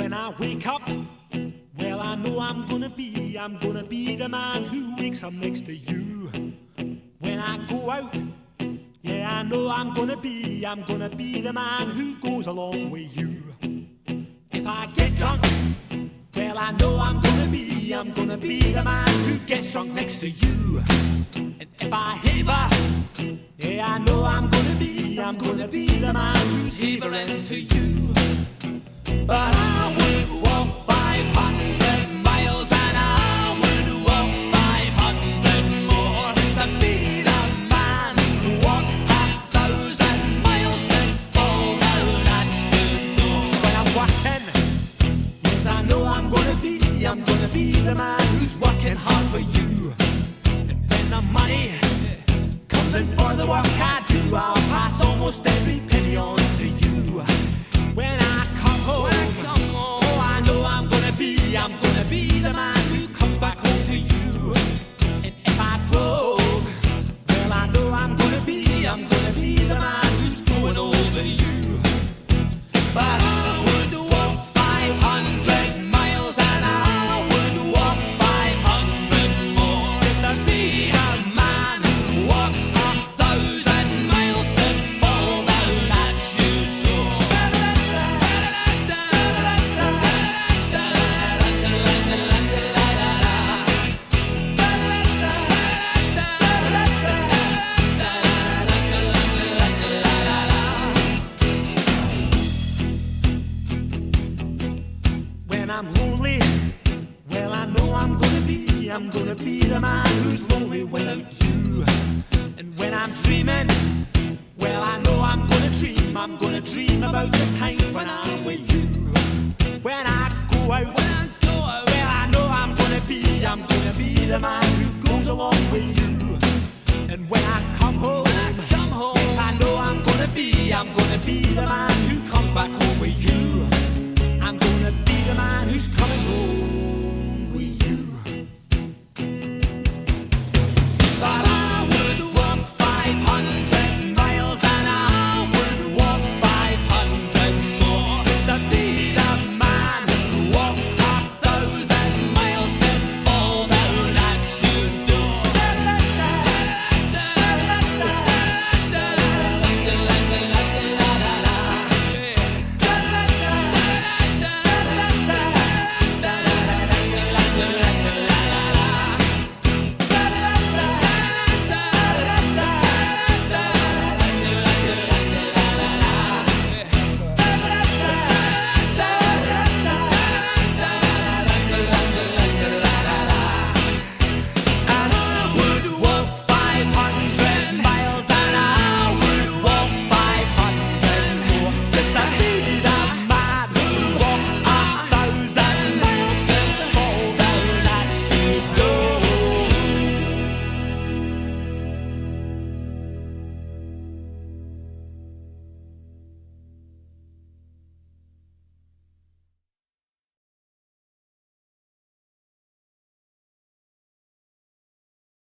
When I wake up, well, I know I'm gonna be the man who wakes up next to you. When I go out, yeah, I know I'm gonna be the man who goes along with you. If I get drunk, well, I know I'm gonna be the man who gets drunk next to you. And if I haver, yeah, I know I'm gonna be the man who's havering to you. But I would walk 500 miles and I would walk 500 more to be the man who walked 1,000 miles to fall down at your door. When I'm working, yes, I know I'm gonna be the man who's working hard for you. And when the money comes in for the work I do, I'll pass almost every penny on to you. When I come home, oh, I know I'm gonna be the man who comes back home to you. And if I broke, well, I know I'm gonna be the man who's growing over you. But I would walk 500 miles and I would walk 500 more just to be the man who walks 1,000 miles to fall down at your door. When I'm lonely, well, I know I'm gonna be the man who's lonely without you. And when I'm dreaming, well, I know I'm gonna dream about the time when I'm with you. When I go out, well, I know I'm gonna be the man who goes along with you. And when I come home, yes, I know I'm gonna be the man who comes back home with you.